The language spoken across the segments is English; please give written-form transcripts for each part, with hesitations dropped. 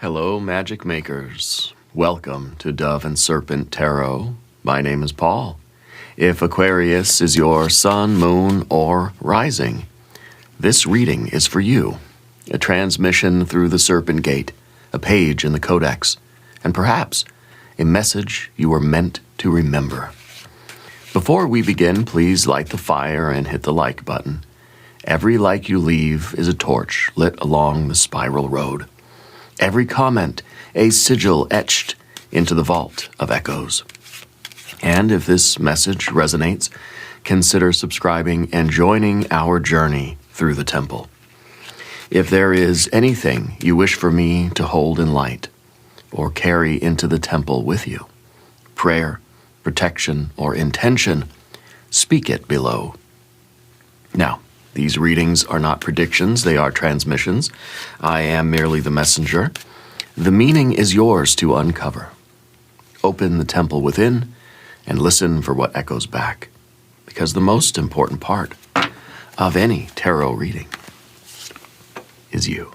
Hello, magic makers. Welcome to Dove and Serpent Tarot. My name is Paul. If Aquarius is your sun, moon, or rising, this reading is for you. A transmission through the Serpent Gate, a page in the Codex, and perhaps a message you were meant to remember. Before we begin, please light the fire and hit the like button. Every like you leave is a torch lit along the spiral road. Every comment, a sigil etched into the vault of echoes. And if this message resonates, consider subscribing and joining our journey through the temple. If there is anything you wish for me to hold in light or carry into the temple with you, prayer, protection, or intention, speak it below. Now, these readings are not predictions, they are transmissions. I am merely the messenger. The meaning is yours to uncover. Open the temple within and listen for what echoes back, because the most important part of any tarot reading is you.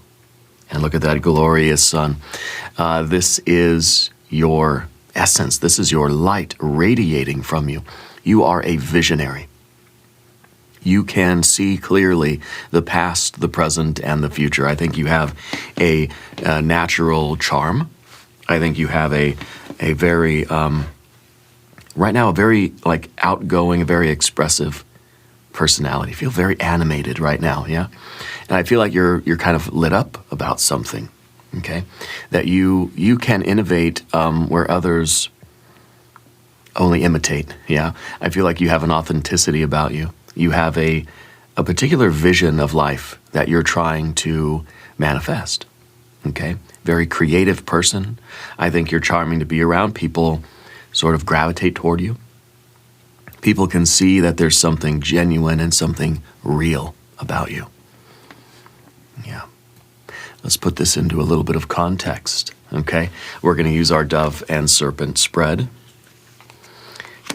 And look at that glorious sun. This is your essence. This is your light radiating from you. You are a visionary. You can see clearly the past, the present, and the future. I think you have a natural charm. I think you have a very, right now, a very outgoing, a very expressive personality. You feel very animated right now, yeah? And I feel like you're kind of lit up about something, okay? That you can innovate where others only imitate, yeah? I feel like you have an authenticity about you. You have a particular vision of life that you're trying to manifest, okay? Very creative person. I think you're charming to be around. People sort of gravitate toward you. People can see that there's something genuine and something real about you. Yeah. Let's put this into a little bit of context, okay? We're going to use our Dove and Serpent spread.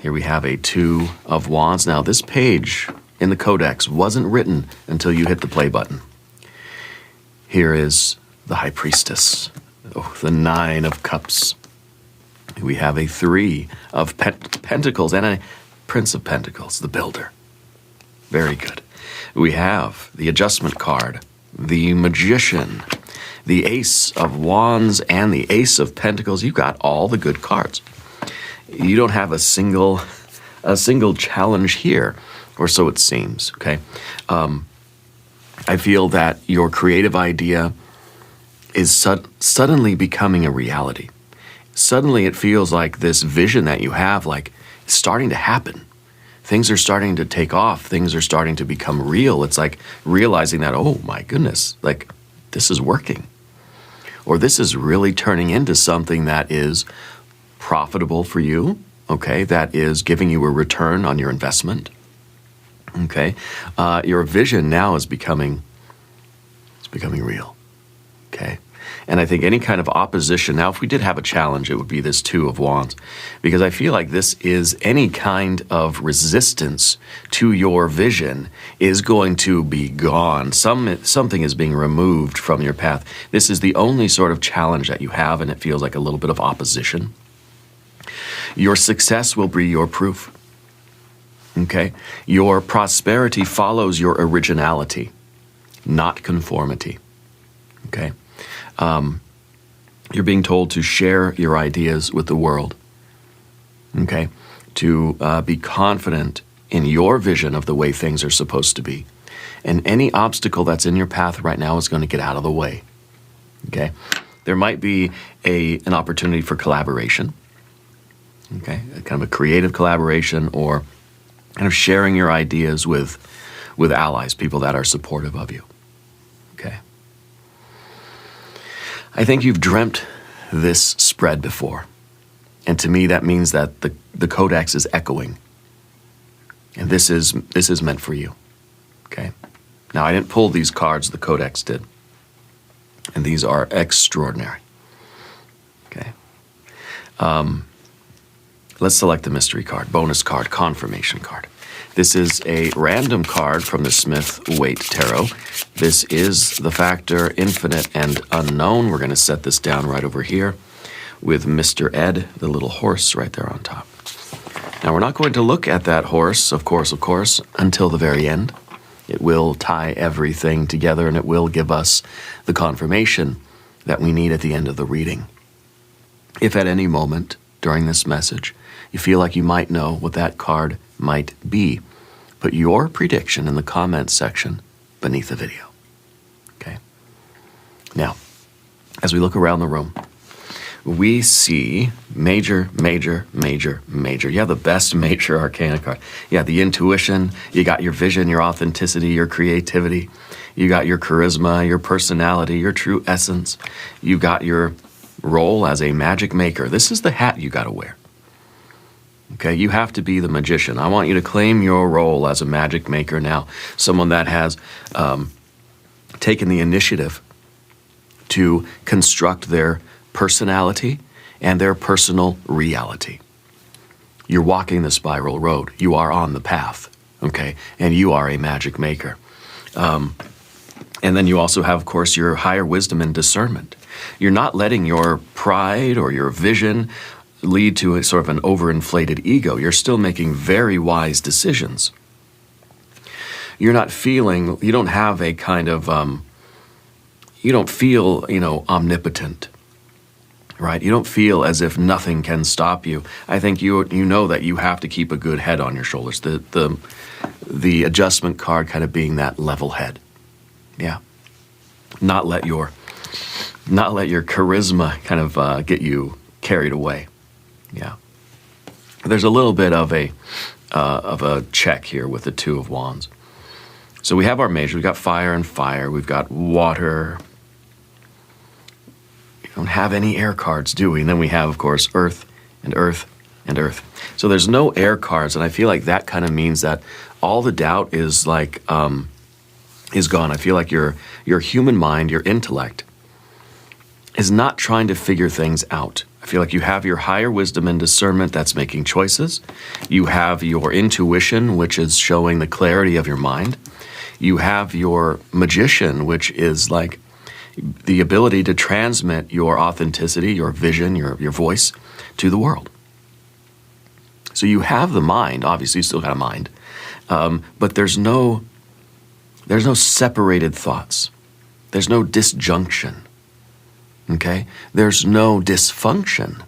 Here we have a Two of Wands. Now, this page in the Codex wasn't written until you hit the play button. Here is the High Priestess, the Nine of Cups. We have a Three of Pentacles and a Prince of Pentacles, the Builder. Very good. We have the Adjustment card, the Magician, the Ace of Wands, and the Ace of Pentacles. You've got all the good cards. You don't have a single challenge here, or so it seems, okay? I feel that your creative idea is suddenly becoming a reality. Suddenly it feels like this vision that you have, like, it's starting to happen. Things are starting to take off. Things are starting to become real. It's like realizing that, oh my goodness, like, this is working. Or this is really turning into something that is profitable for you, okay, that is giving you a return on your investment, okay. Your vision now is becoming real, okay. And I think any kind of opposition, now if we did have a challenge, it would be this Two of Wands, because I feel like this is any kind of resistance to your vision is going to be gone. Something is being removed from your path. This is the only sort of challenge that you have, and it feels like a little bit of opposition. Your success will be your proof, okay? Your prosperity follows your originality, not conformity, okay? You're being told to share your ideas with the world, okay? To be confident in your vision of the way things are supposed to be. And any obstacle that's in your path right now is going to get out of the way, okay? There might be an opportunity for collaboration, okay, kind of a creative collaboration, or kind of sharing your ideas with allies, people that are supportive of you, okay? I think you've dreamt this spread before, and to me that means that the Codex is echoing, and this is meant for you, okay? Now, I didn't pull these cards, the Codex did, and these are extraordinary, okay? Let's select the mystery card, bonus card, confirmation card. This is a random card from the Smith-Waite Tarot. This is the factor infinite and unknown. We're going to set this down right over here with Mr. Ed, the little horse right there on top. Now, we're not going to look at that horse, of course, until the very end. It will tie everything together, and it will give us the confirmation that we need at the end of the reading. If at any moment during this message you feel like you might know what that card might be, put your prediction in the comments section beneath the video. Okay? Now, as we look around the room, we see major. Yeah, the best major arcana card. Yeah, the intuition. You got your vision, your authenticity, your creativity. You got your charisma, your personality, your true essence. You got your role as a magic maker. This is the hat you got to wear. Okay, you have to be the magician. I want you to claim your role as a magic maker now. Someone that has taken the initiative to construct their personality and their personal reality. You're walking the spiral road. You are on the path, okay? And you are a magic maker. And then you also have, of course, your higher wisdom and discernment. You're not letting your pride or your vision lead to a sort of an overinflated ego. You're still making very wise decisions. You're not feeling, you don't have a kind of, you don't feel, omnipotent. Right? You don't feel as if nothing can stop you. I think you know that you have to keep a good head on your shoulders. The adjustment card kind of being that level head. Yeah. Not let your charisma kind of get you carried away. Yeah. There's a little bit of a check here with the Two of Wands. So we have our major. We've got fire and fire. We've got water. Don't have any air cards, do we? And then we have, of course, earth and earth and earth. So there's no air cards, and I feel like that kind of means that all the doubt is like is gone. I feel like your human mind, your intellect, is not trying to figure things out. I feel like you have your higher wisdom and discernment that's making choices. You have your intuition, which is showing the clarity of your mind. You have your magician, which is like the ability to transmit your authenticity, your vision, your voice to the world. So you have the mind, obviously you still got a mind, but there's no separated thoughts. There's no disjunction, okay? There's no dysfunction.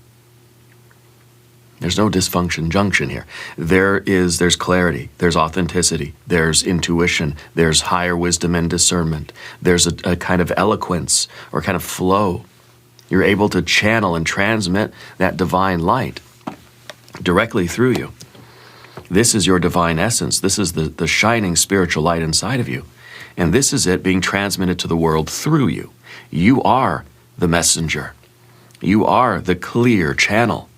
There's no dysfunction junction here. There's clarity, there's authenticity, there's intuition, there's higher wisdom and discernment. There's a kind of eloquence or kind of flow. You're able to channel and transmit that divine light directly through you. This is your divine essence. This is the shining spiritual light inside of you. And this is it being transmitted to the world through you. You are the messenger. You are the clear channel.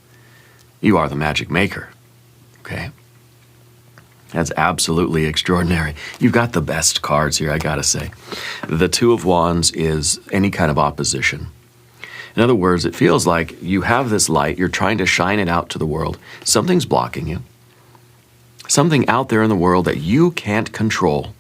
You are the magic maker, okay? That's absolutely extraordinary. You've got the best cards here, I gotta say. The Two of Wands is any kind of opposition. In other words, it feels like you have this light, you're trying to shine it out to the world. Something's blocking you. Something out there in the world that you can't control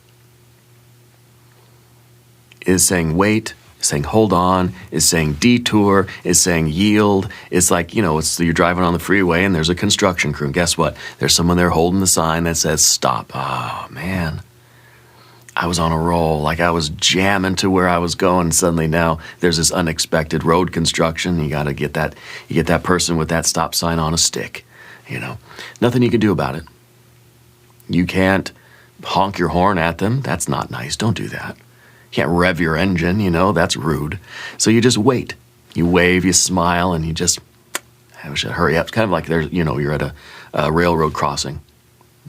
is saying, wait, saying hold on, is saying detour, is saying yield. It's like, you're driving on the freeway and there's a construction crew. And guess what? There's someone there holding the sign that says stop. Oh, man. I was on a roll. Like I was jamming to where I was going. Suddenly now there's this unexpected road construction. You got to get that person with that stop sign on a stick. Nothing you can do about it. You can't honk your horn at them. That's not nice. Don't do that. You can't rev your engine, that's rude. So you just wait. You wave, you smile, and you just hurry up. It's kind of like you're at a railroad crossing,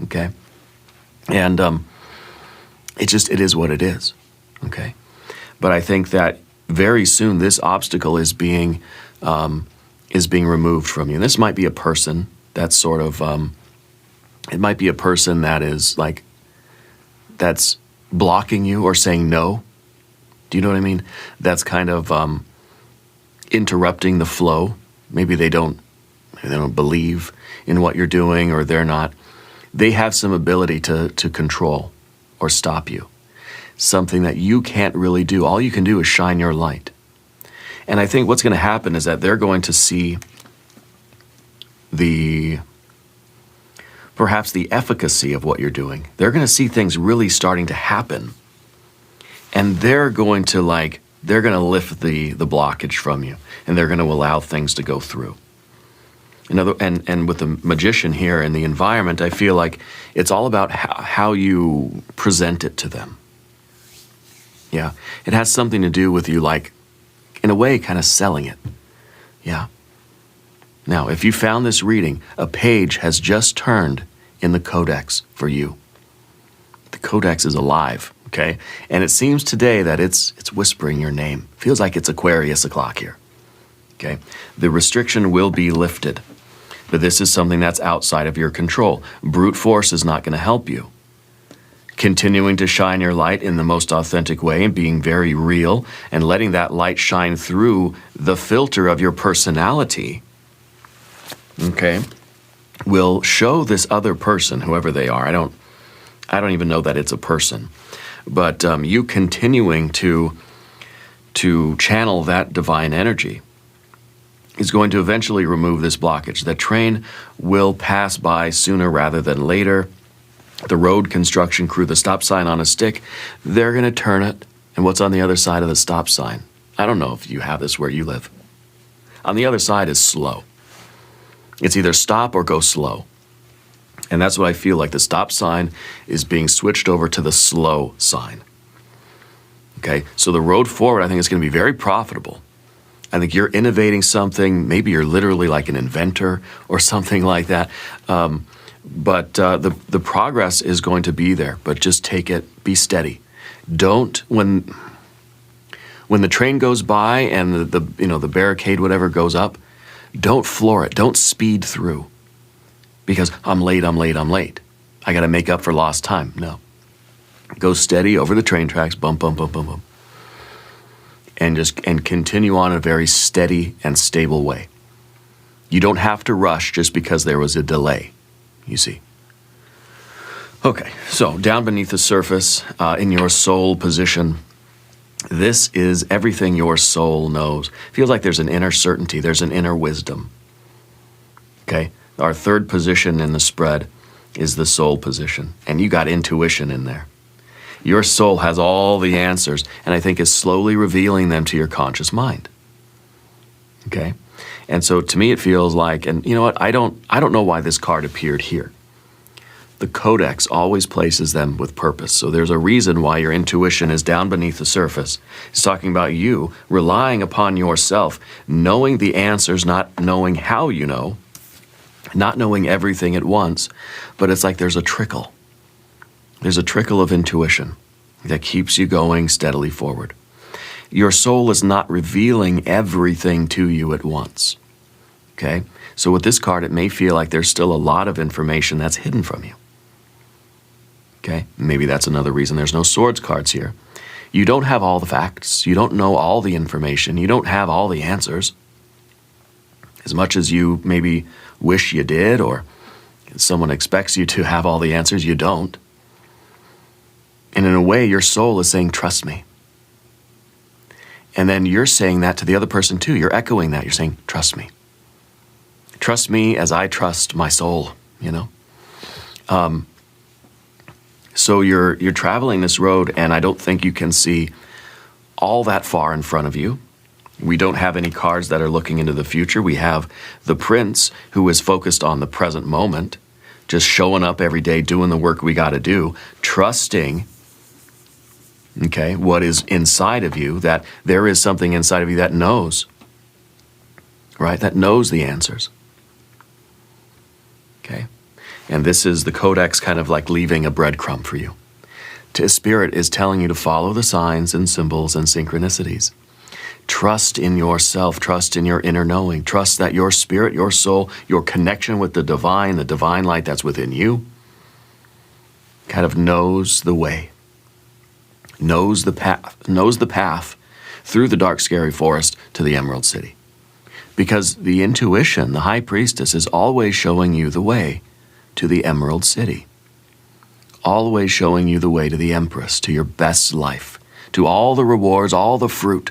okay? And it is what it is, okay? But I think that very soon this obstacle is being removed from you. And this might be a person that's sort of, it might be a person that is like, that's blocking you or saying no. Do you know what I mean? That's kind of interrupting the flow. Maybe they don't believe in what you're doing, or they're not they have some ability to control or stop you. Something that you can't really do. All you can do is shine your light. And I think what's going to happen is that they're going to see perhaps the efficacy of what you're doing. They're going to see things really starting to happen. And they're going to lift the blockage from you. And they're going to allow things to go through. And with the magician here in the environment, I feel like it's all about how you present it to them. Yeah, it has something to do with you, like, in a way, kind of selling it. Yeah. Now, if you found this reading, a page has just turned in the codex for you. The codex is alive, okay? And it seems today that it's whispering your name. Feels like it's Aquarius o'clock here, okay? The restriction will be lifted, but this is something that's outside of your control. Brute force is not going to help you. Continuing to shine your light in the most authentic way and being very real and letting that light shine through the filter of your personality, okay, will show this other person, whoever they are. I don't even know that it's a person, but you continuing to channel that divine energy is going to eventually remove this blockage. The train will pass by sooner rather than later. The road construction crew, the stop sign on a stick, they're going to turn it. And what's on the other side of the stop sign? I don't know if you have this where you live. On the other side is slow. It's either stop or go slow. And that's what I feel like. The stop sign is being switched over to the slow sign. Okay, so the road forward, I think, is going to be very profitable. I think you're innovating something. Maybe you're literally like an inventor or something like that. But the progress is going to be there. But just take it, be steady. Don't, when the train goes by and the barricade, whatever, goes up, don't floor it. Don't speed through. Because I'm late. I got to make up for lost time. No. Go steady over the train tracks, bump, bump, bump, bump, bump. And continue on in a very steady and stable way. You don't have to rush just because there was a delay. You see. Okay, so down beneath the surface, in your soul position, this is everything your soul knows. Feels like there's an inner certainty, there's an inner wisdom. Okay, our third position in the spread is the soul position, and you got intuition in there. Your soul has all the answers, and I think is slowly revealing them to your conscious mind. Okay? And so to me it feels like, and you know what, I don't know why this card appeared here. The codex always places them with purpose. So there's a reason why your intuition is down beneath the surface. It's talking about you relying upon yourself, knowing the answers, not knowing how you know, not knowing everything at once, but it's like there's a trickle. There's a trickle of intuition that keeps you going steadily forward. Your soul is not revealing everything to you at once, okay? So with this card, it may feel like there's still a lot of information that's hidden from you, okay? Maybe that's another reason there's no swords cards here. You don't have all the facts. You don't know all the information. You don't have all the answers. As much as you maybe wish you did, or someone expects you to have all the answers, you don't. And in a way, your soul is saying, trust me. And then you're saying that to the other person too. You're echoing that. You're saying, trust me. Trust me as I trust my soul, you know. So you're traveling this road, and I don't think you can see all that far in front of you. We don't have any cards that are looking into the future. We have the Prince, who is focused on the present moment, just showing up every day, doing the work we got to do, trusting, okay, what is inside of you, that there is something inside of you that knows, right? That knows the answers. Okay? And this is the codex kind of like leaving a breadcrumb for you. Spirit is telling you to follow the signs and symbols and synchronicities. Trust in yourself, trust in your inner knowing, trust that your spirit, your soul, your connection with the divine light that's within you, kind of knows the way, knows the path through the dark, scary forest to the Emerald City. Because the intuition, the high priestess, is always showing you the way to the Emerald City. Always showing you the way to the Empress, to your best life, to all the rewards, all the fruit.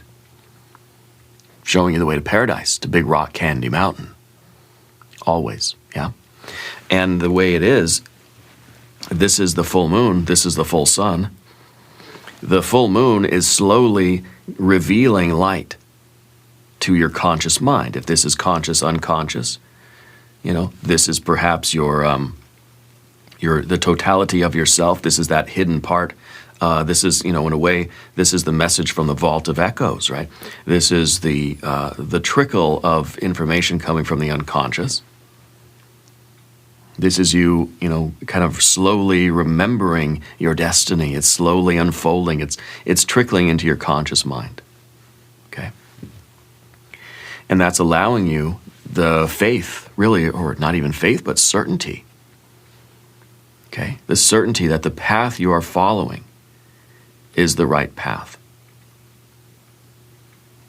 Showing you the way to paradise, to Big Rock Candy Mountain. Always, yeah? And the way it is, this is the full moon, this is the full sun. The full moon is slowly revealing light to your conscious mind. If this is conscious, unconscious, you know, this is perhaps the totality of yourself. This is that hidden part. This is, you know, in a way, this is the message from the vault of echoes, right? This is the trickle of information coming from the unconscious. This is you, you know, kind of slowly remembering your destiny. It's slowly unfolding. It's trickling into your conscious mind. Okay? And that's allowing you the faith, really, or not even faith, but certainty. Okay? The certainty that the path you are following is the right path.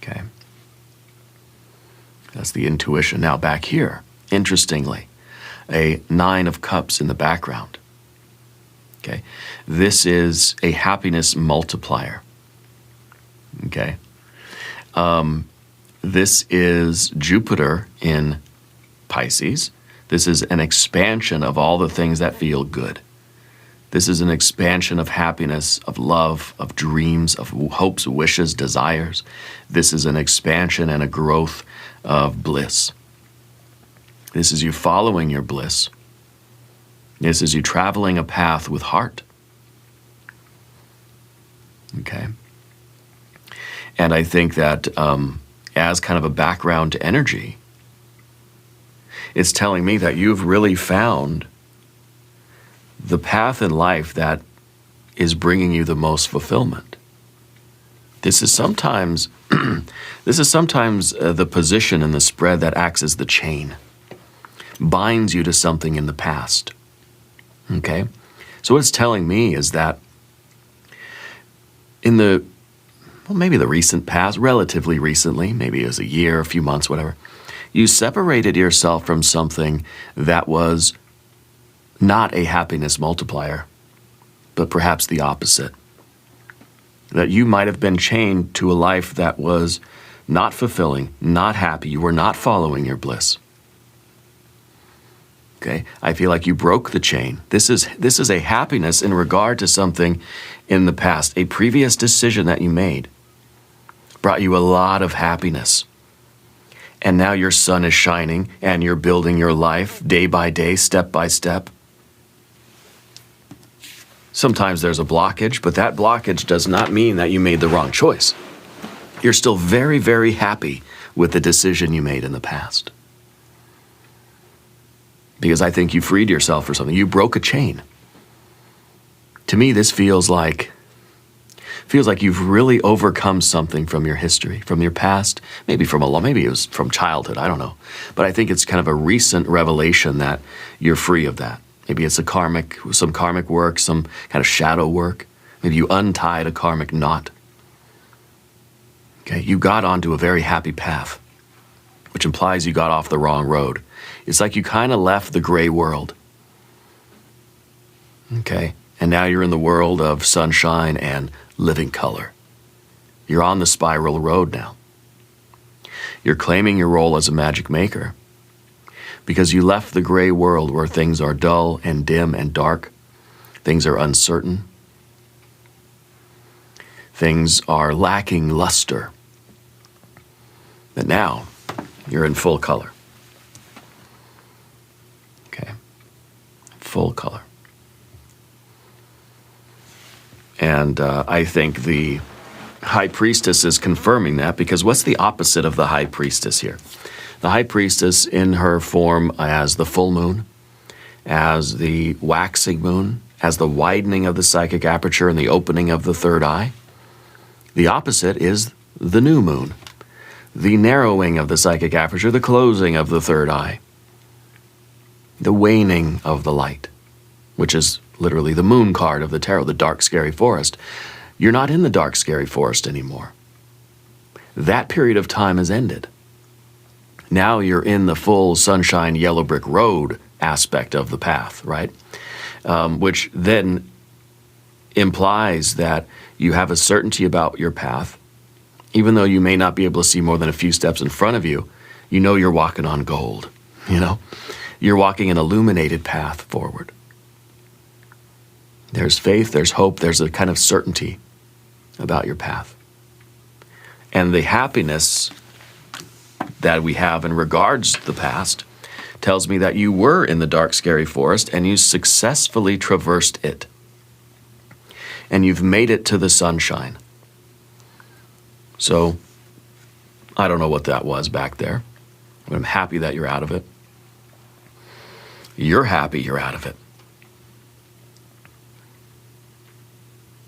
Okay? That's the intuition. Now back here, interestingly, a 9 of Cups in the background. Okay? This is a happiness multiplier. Okay? This is Jupiter in Pisces. This is an expansion of all the things that feel good. This is an expansion of happiness, of love, of dreams, of hopes, wishes, desires. This is an expansion and a growth of bliss. This is you following your bliss. This is you traveling a path with heart. Okay? And I think that as kind of a background to energy, it's telling me that you've really found the path in life that is bringing you the most fulfillment. This is sometimes the position in the spread that acts as the chain, binds you to something in the past. Okay? So what it's telling me is that in the, well, maybe the recent past, relatively recently, maybe it was a year, a few months, whatever, you separated yourself from something that was not a happiness multiplier, but perhaps the opposite. That you might have been chained to a life that was not fulfilling, not happy. You were not following your bliss. Okay? I feel like you broke the chain. This is a happiness in regard to something in the past. A previous decision that you made brought you a lot of happiness. And now your sun is shining and you're building your life day by day, step by step. Sometimes there's a blockage, but that blockage does not mean that you made the wrong choice. You're still very, very happy with the decision you made in the past. Because I think you freed yourself for something. You broke a chain. To me, this feels like you've really overcome something from your history, from your past, maybe it was from childhood, I don't know. But I think it's kind of a recent revelation that you're free of that. Maybe it's some karmic work, some kind of shadow work. Maybe you untied a karmic knot. Okay, you got onto a very happy path, which implies you got off the wrong road. It's like you kind of left the gray world. Okay, and now you're in the world of sunshine and living color. You're on the spiral road now. You're claiming your role as a magic maker because you left the gray world where things are dull and dim and dark. Things are uncertain. Things are lacking luster. But now you're in full color. Okay, full color. And I think the High Priestess is confirming that, because what's the opposite of the High Priestess here? The High Priestess in her form as the full moon, as the waxing moon, as the widening of the psychic aperture and the opening of the third eye. The opposite is the new moon, the narrowing of the psychic aperture, the closing of the third eye, the waning of the light, which is literally the moon card of the tarot, the dark, scary forest. You're not in the dark, scary forest anymore. That period of time has ended. Now you're in the full sunshine, yellow brick road aspect of the path, right? Which then implies that you have a certainty about your path. Even though you may not be able to see more than a few steps in front of you, you know you're walking on gold, you know? You're walking an illuminated path forward. There's faith, there's hope, there's a kind of certainty about your path. And the happiness that we have in regards to the past tells me that you were in the dark, scary forest and you successfully traversed it. And you've made it to the sunshine. So, I don't know what that was back there, but I'm happy that you're out of it. You're happy you're out of it.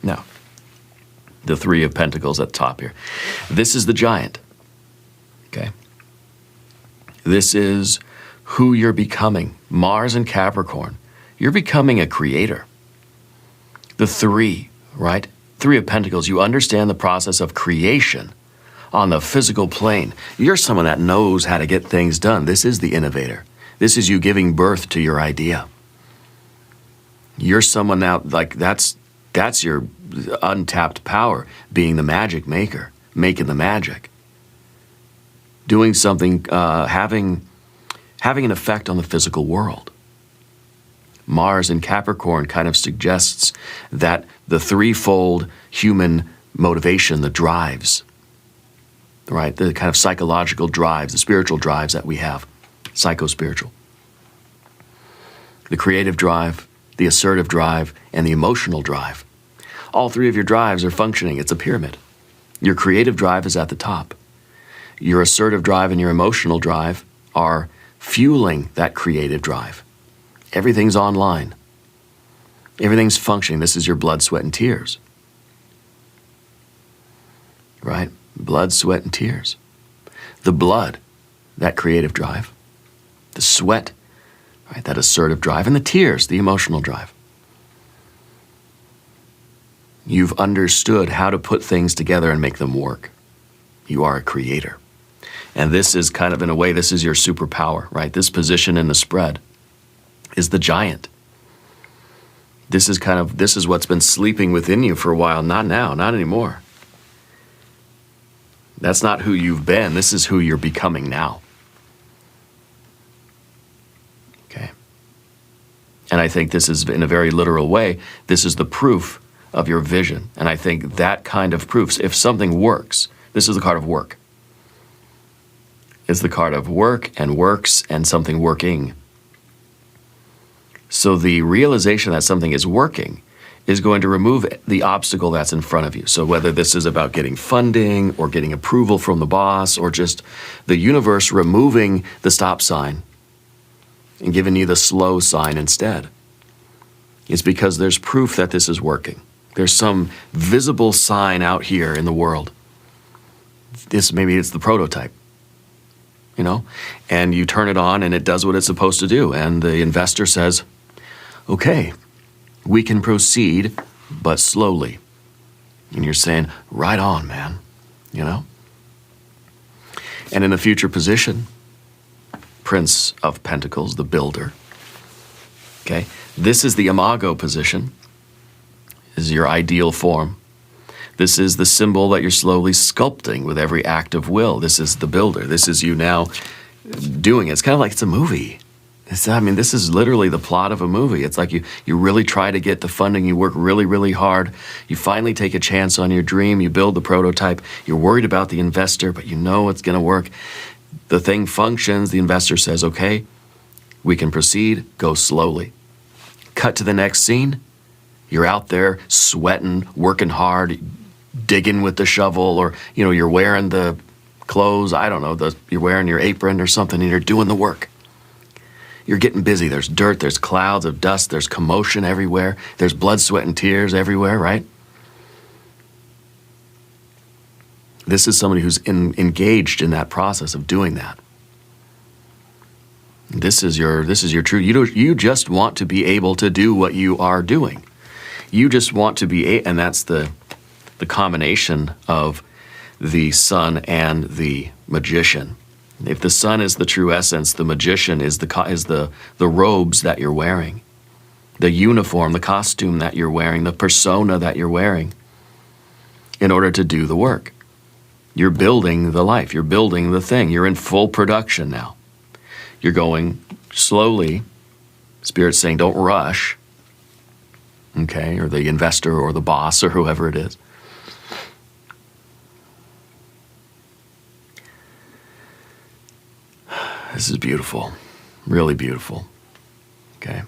Now, the Three of Pentacles at the top here. This is the giant, okay? This is who you're becoming. Mars and Capricorn. You're becoming a creator. The three, right? Three of Pentacles, you understand the process of creation on the physical plane. You're someone that knows how to get things done. This is the innovator. This is you giving birth to your idea. You're someone now, like that's your untapped power, being the magic maker, making the magic. Doing something, having an effect on the physical world. Mars in Capricorn kind of suggests that the threefold human motivation, the drives, right? The kind of psychological drives, the spiritual drives that we have, psycho-spiritual. The creative drive, the assertive drive, and the emotional drive. All three of your drives are functioning. It's a pyramid. Your creative drive is at the top. Your assertive drive and your emotional drive are fueling that creative drive. Everything's online. Everything's functioning. This is your blood, sweat, and tears. Right? Blood, sweat, and tears. The blood, that creative drive. The sweat, right, that assertive drive. And the tears, the emotional drive. You've understood how to put things together and make them work. You are a creator. And this is kind of, in a way, this is your superpower, right? This position in the spread is the giant. This is what's been sleeping within you for a while. Not now, not anymore. That's not who you've been. This is who you're becoming now. Okay. And I think this is, in a very literal way, this is the proof of your vision. And I think that kind of proofs, if something works, this is the card of work. It's the card of work and works and something working. So the realization that something is working is going to remove the obstacle that's in front of you. So whether this is about getting funding or getting approval from the boss or just the universe removing the stop sign and giving you the slow sign instead, it's because there's proof that this is working. There's some visible sign out here in the world. Maybe it's the prototype. You know, and you turn it on and it does what it's supposed to do. And the investor says, okay, we can proceed, but slowly. And you're saying, right on, man, you know? And in the future position, Prince of Pentacles, the builder, okay? This is the imago position, is your ideal form. This is the symbol that you're slowly sculpting with every act of will. This is the builder. This is you now doing it. It's kind of like it's a movie. This is literally the plot of a movie. It's like you really try to get the funding. You work really, really hard. You finally take a chance on your dream. You build the prototype. You're worried about the investor, but you know it's going to work. The thing functions. The investor says, okay, we can proceed. Go slowly. Cut to the next scene. You're out there sweating, working hard, digging with the shovel, or you're wearing the clothes, I don't know, you're wearing your apron or something and you're doing the work. You're getting busy. There's dirt, there's clouds of dust, there's commotion everywhere, there's blood, sweat, and tears everywhere, right? This is somebody who's engaged in that process of doing that. This is your true, you just want to be able to do what you are doing. You just want to be, and that's the combination of the sun and the magician. If the sun is the true essence, the magician is the robes that you're wearing, the uniform, the costume that you're wearing, the persona that you're wearing in order to do the work. You're building the life. You're building the thing. You're in full production now. You're going slowly. Spirit's saying, don't rush. Okay, or the investor or the boss or whoever it is. This is beautiful. Really beautiful. Okay.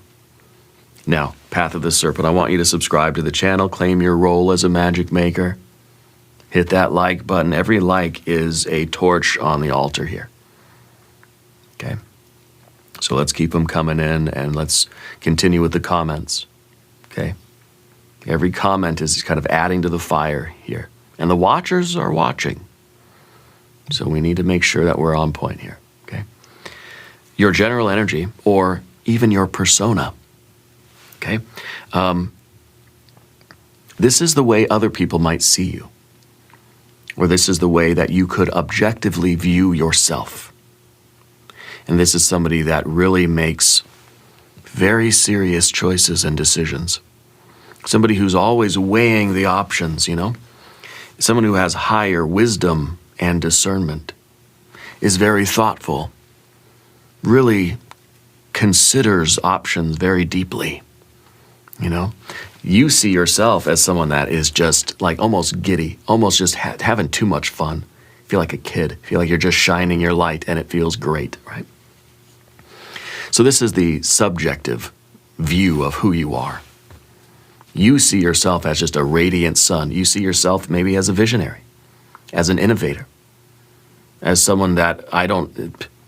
Now, Path of the Serpent, I want you to subscribe to the channel, claim your role as a magic maker. Hit that like button. Every like is a torch on the altar here. Okay. So let's keep them coming in and let's continue with the comments. Okay. Every comment is kind of adding to the fire here. And the watchers are watching. So we need to make sure that we're on point here. Okay. Your general energy or even your persona. Okay. This is the way other people might see you. Or this is the way that you could objectively view yourself. And this is somebody that really makes very serious choices and decisions. Somebody who's always weighing the options, you know? Someone who has higher wisdom and discernment, is very thoughtful, really considers options very deeply, you know? You see yourself as someone that is just like almost giddy, almost just having too much fun. Feel like a kid, feel like you're just shining your light and it feels great, right? So this is the subjective view of who you are. You see yourself as just a radiant sun. You see yourself maybe as a visionary, as an innovator, as someone that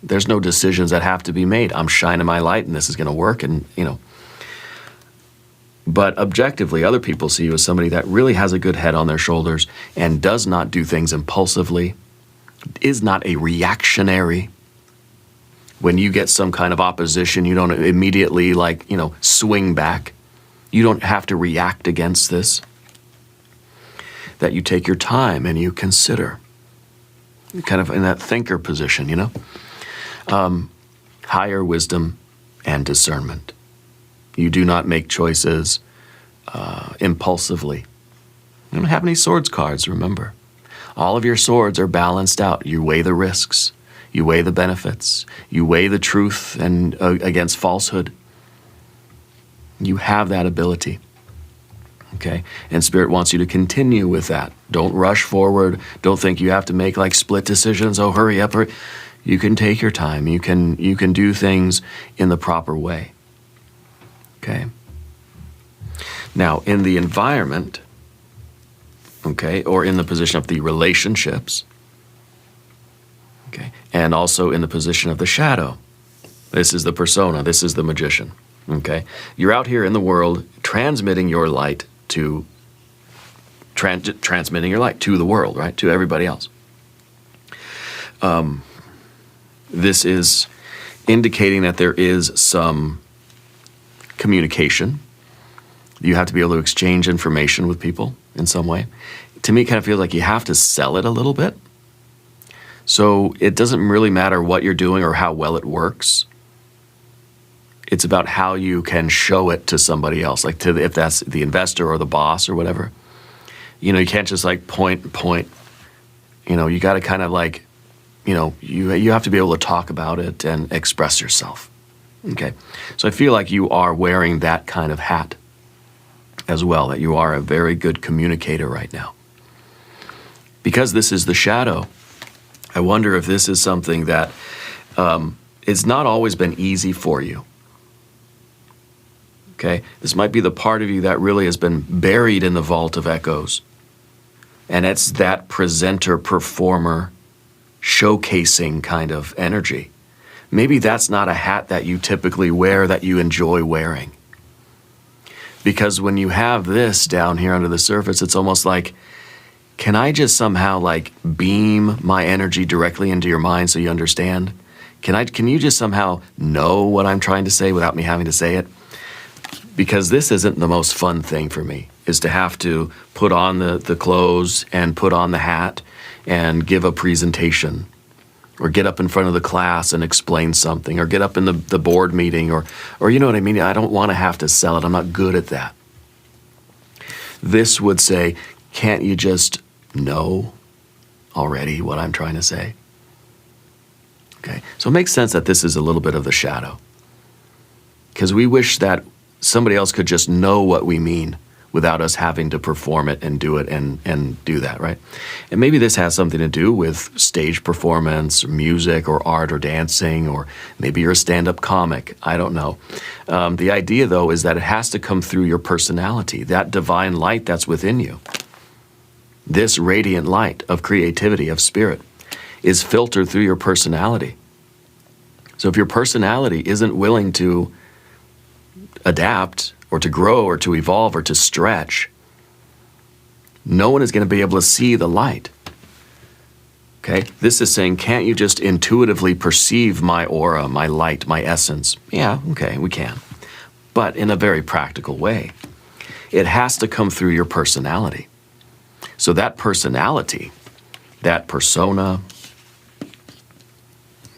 there's no decisions that have to be made. I'm shining my light and this is going to work and, you know. But objectively, other people see you as somebody that really has a good head on their shoulders and does not do things impulsively, is not a reactionary. When you get some kind of opposition, you don't immediately swing back. You don't have to react against this. That you take your time and you consider. Kind of in that thinker position, you know? Higher wisdom and discernment. You do not make choices impulsively. You don't have any swords cards, remember. All of your swords are balanced out. You weigh the risks. You weigh the benefits. You weigh the truth and against falsehood. You have that ability. Okay? And Spirit wants you to continue with that. Don't rush forward. Don't think you have to make like split decisions. Oh, hurry up. Hurry. You can take your time. You can do things in the proper way. Okay. Now, in the environment, okay, or in the position of the relationships, okay, and also in the position of the shadow, this is the persona, this is the magician, okay? You're out here in the world transmitting your light to, transmitting your light to the world, right, to everybody else. This is indicating that there is some communication. You have to be able to exchange information with people in some way. To me, it kind of feels like you have to sell it a little bit. So it doesn't really matter what you're doing or how well it works. It's about how you can show it to somebody else, like if that's the investor or the boss or whatever. You know, you can't just like point. You know, you got to kind of like, you know, you have to be able to talk about it and express yourself. Okay, so I feel like you are wearing that kind of hat as well, that you are a very good communicator right now. Because this is the shadow, I wonder if this is something that it's not always been easy for you. Okay, this might be the part of you that really has been buried in the vault of echoes. And it's that presenter, performer, showcasing kind of energy. Maybe that's not a hat that you typically wear that you enjoy wearing. Because when you have this down here under the surface, it's almost like, can I just somehow like beam my energy directly into your mind so you understand? Can you just somehow know what I'm trying to say without me having to say it? Because this isn't the most fun thing for me, is to have to put on the clothes and put on the hat and give a presentation. or get up in front of the class and explain something, or get up in the board meeting, or you know what I mean? I don't want to have to sell it. I'm not good at that. This would say, can't you just know already what I'm trying to say? Okay, so it makes sense that this is a little bit of the shadow, because we wish that somebody else could just know what we mean without us having to perform it and do it and do that, right? And maybe this has something to do with stage performance, or music, or art, or dancing, or maybe you're a stand-up comic. I don't know. The idea, though, is that it has to come through your personality, that divine light that's within you. This radiant light of creativity, of spirit, is filtered through your personality. So if your personality isn't willing to adapt, or to grow, or to evolve, or to stretch, no one is going to be able to see the light. Okay? This is saying, can't you just intuitively perceive my aura, my light, my essence? Yeah, okay, we can. But in a very practical way. It has to come through your personality. So that personality, that persona,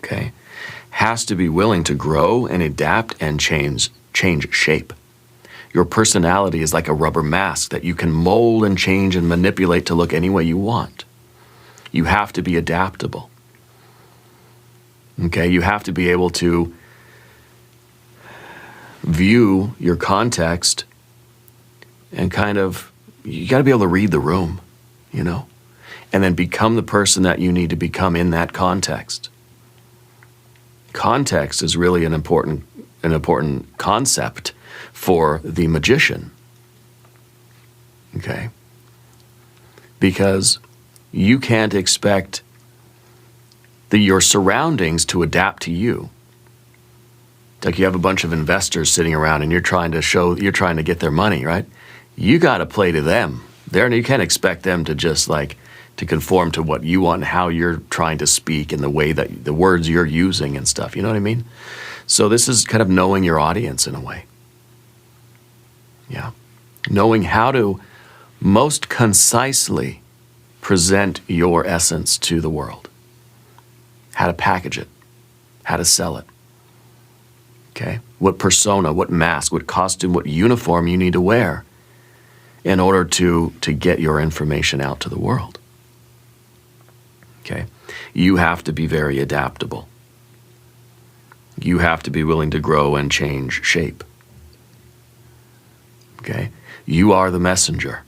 okay, has to be willing to grow and adapt and change shape. Your personality is like a rubber mask that you can mold and change and manipulate to look any way you want. You have to be adaptable. Okay, you have to be able to view your context and you got to be able to read the room, you know, and then become the person that you need to become in that context. Context is really an important concept for the magician, okay? Because you can't expect your surroundings to adapt to you. It's like you have a bunch of investors sitting around and you're trying to get their money, right? You got to play to them. You can't expect them to just to conform to what you want and how you're trying to speak and the way that the words you're using and stuff. You know what I mean? So this is kind of knowing your audience in a way. Yeah. Knowing how to most concisely present your essence to the world. How to package it. How to sell it. Okay? What persona, what mask, what costume, what uniform you need to wear in order to get your information out to the world. Okay? You have to be very adaptable. You have to be willing to grow and change shape. Okay? You are the messenger.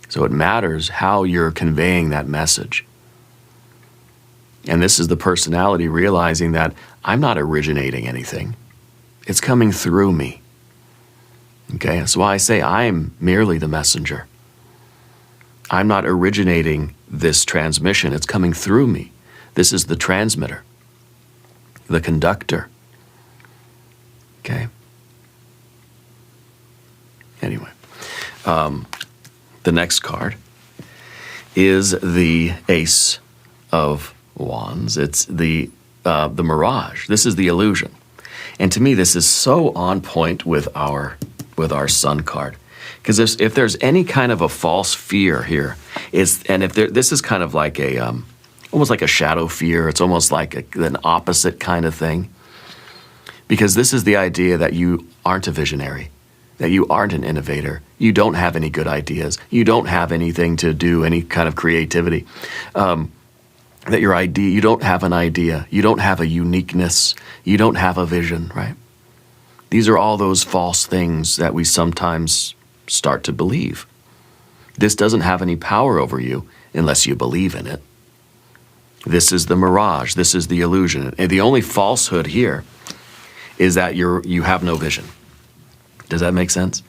So it matters how you're conveying that message. And this is the personality realizing that I'm not originating anything. It's coming through me. Okay? That's why I say I'm merely the messenger. I'm not originating this transmission. It's coming through me. This is the transmitter, the conductor. Okay? Anyway, the next card is the Ace of Wands. It's the mirage. This is the illusion. And to me, this is so on point with our sun card. Because if there's any kind of a false fear here, this is kind of like almost like a shadow fear. It's almost like an opposite kind of thing. Because this is the idea that you aren't a visionary, that you aren't an innovator, you don't have any good ideas, you don't have anything to do, any kind of creativity. That you don't have an idea, you don't have a uniqueness, you don't have a vision, right? These are all those false things that we sometimes start to believe. This doesn't have any power over you unless you believe in it. This is the mirage, this is the illusion. And the only falsehood here is that you have no vision. Does that make sense?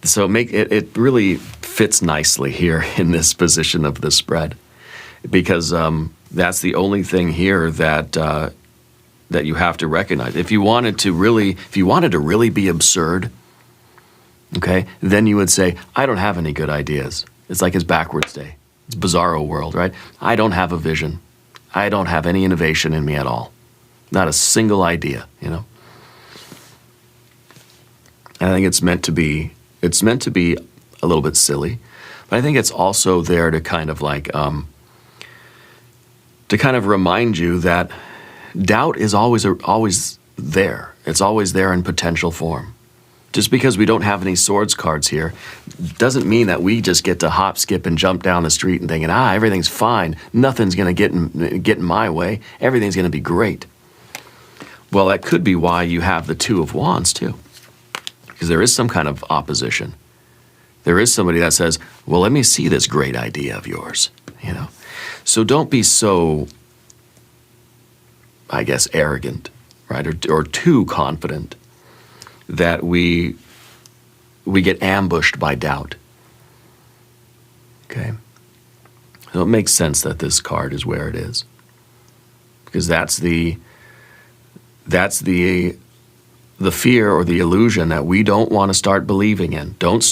So it really fits nicely here in this position of the spread, because that's the only thing here that you have to recognize. If you wanted to really be absurd, okay, then you would say, I don't have any good ideas. It's like his backwards day. It's bizarro world, right? I don't have a vision. I don't have any innovation in me at all. Not a single idea, you know? And I think it's meant to be a little bit silly, but I think it's also there to kind of to kind of remind you that doubt is always there. It's always there in potential form. Just because we don't have any swords cards here doesn't mean that we just get to hop, skip, and jump down the street and thinking, everything's fine. Nothing's going to get in my way. Everything's going to be great. Well, that could be why you have the Two of Wands too, because there is some kind of opposition. There is somebody that says, well, let me see this great idea of yours, you know. So don't be so, I guess, arrogant, right, or too confident that we get ambushed by doubt. Okay? So it makes sense that this card is where it is, because that's the fear or the illusion that we don't want to start believing in. Don't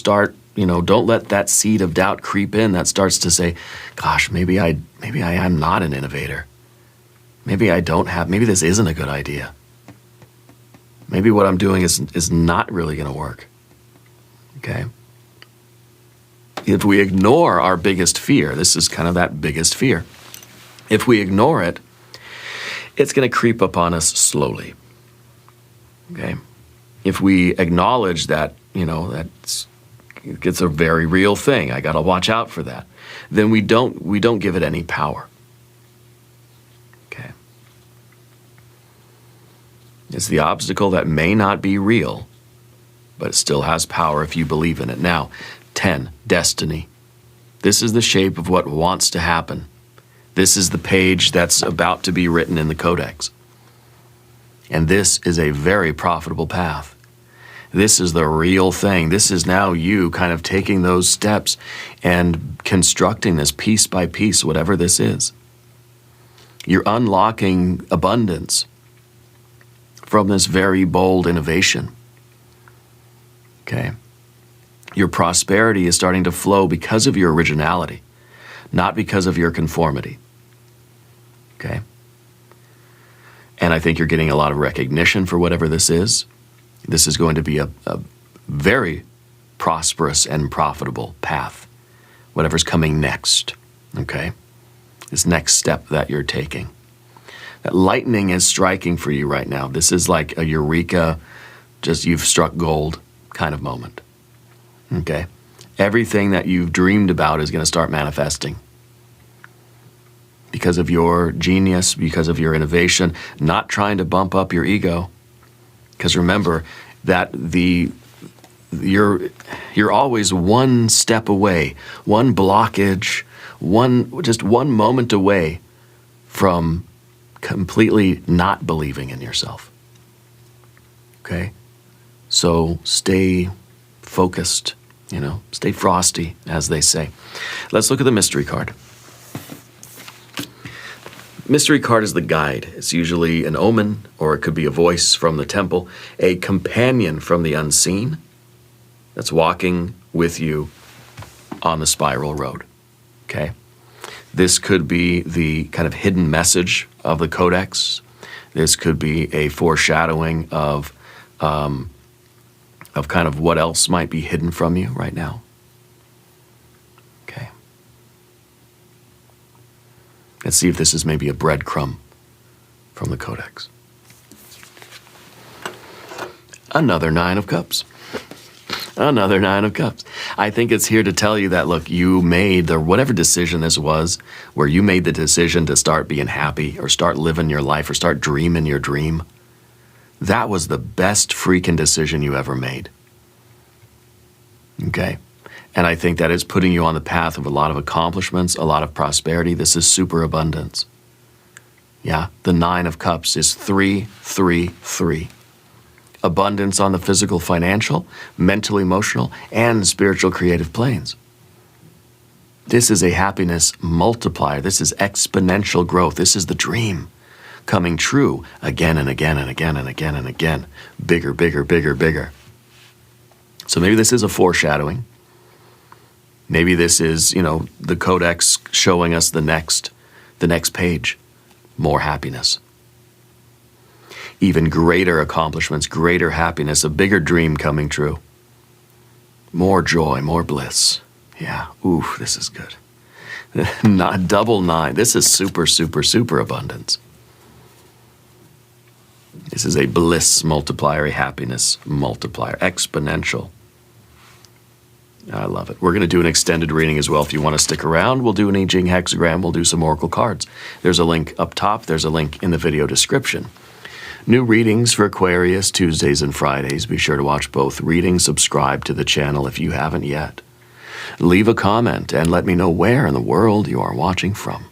let that seed of doubt creep in that starts to say, gosh, maybe I am not an innovator. Maybe this isn't a good idea. Maybe what I'm doing is not really going to work. Okay? If we ignore our biggest fear, this is kind of that biggest fear. If we ignore it, it's going to creep upon us slowly. Okay? If we acknowledge that, it's a very real thing, I got to watch out for that, then we don't give it any power. Okay? It's the obstacle that may not be real, but it still has power if you believe in it. Now, 10, destiny. This is the shape of what wants to happen. This is the page that's about to be written in the codex. And this is a very profitable path. This is the real thing. This is now you kind of taking those steps and constructing this piece by piece, whatever this is. You're unlocking abundance from this very bold innovation. Okay? Your prosperity is starting to flow because of your originality, not because of your conformity. Okay? And I think you're getting a lot of recognition for whatever this is. This is going to be a very prosperous and profitable path, whatever's coming next. Okay? This next step that you're taking. That lightning is striking for you right now. This is like a eureka, just you've struck gold kind of moment. Okay? Everything that you've dreamed about is going to start manifesting. Because of your genius, because of your innovation, not trying to bump up your ego. Because remember that you're always one step away, one blockage, just one moment away from completely not believing in yourself. Okay? So stay focused, stay frosty, as they say. Let's look at the mystery card. Mystery card is the guide. It's usually an omen, or it could be a voice from the temple, a companion from the unseen that's walking with you on the spiral road. Okay? This could be the kind of hidden message of the codex. This could be a foreshadowing of kind of what else might be hidden from you right now. Okay. Let's see if this is maybe a breadcrumb from the codex. Another 9 of Cups. Another 9 of Cups. I think it's here to tell you that, look, you made whatever decision this was, where you made the decision to start being happy or start living your life or start dreaming your dream. That was the best freaking decision you ever made. Okay? And I think that is putting you on the path of a lot of accomplishments, a lot of prosperity. This is super abundance. Yeah, the 9 of Cups is 3, 3, 3. Abundance on the physical, financial, mental, emotional, and spiritual creative planes. This is a happiness multiplier. This is exponential growth. This is the dream coming true again and again and again and again and again. Bigger, bigger, bigger, bigger. So maybe this is a foreshadowing. Maybe this is, the codex showing us the next page. More happiness. Even greater accomplishments, greater happiness, a bigger dream coming true. More joy, more bliss. Yeah, ooh, this is good. Not double 9. This is super, super, super abundance. This is a bliss multiplier, a happiness multiplier, exponential. I love it. We're going to do an extended reading as well. If you want to stick around, we'll do an I Ching hexagram. We'll do some oracle cards. There's a link up top. There's a link in the video description. New readings for Aquarius Tuesdays and Fridays. Be sure to watch both readings. Subscribe to the channel if you haven't yet. Leave a comment and let me know where in the world you are watching from.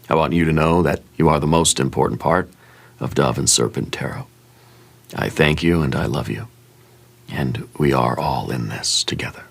I want you to know that you are the most important part of Dove and Serpent Tarot. I thank you and I love you. And we are all in this together.